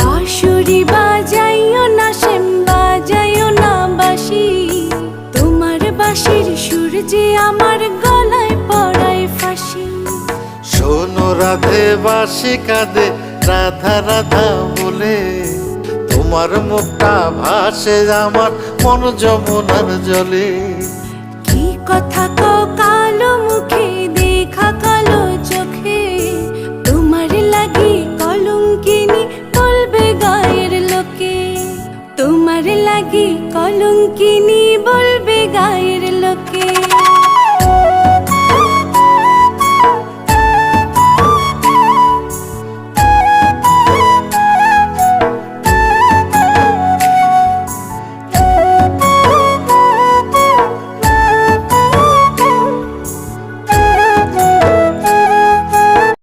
বাঁশুরি বাজাইও না শ্যাম, বাজাইও না বাঁশি, তোমার বাঁশির সুর যে আমার গলায় পড়ায় ফাঁসি। শোনো রাধে বাঁশি কাঁদে রাধা রাধা বলে, তোমার মুখটা ভাসে আমার মন যমুনার জলে। কি কথা কও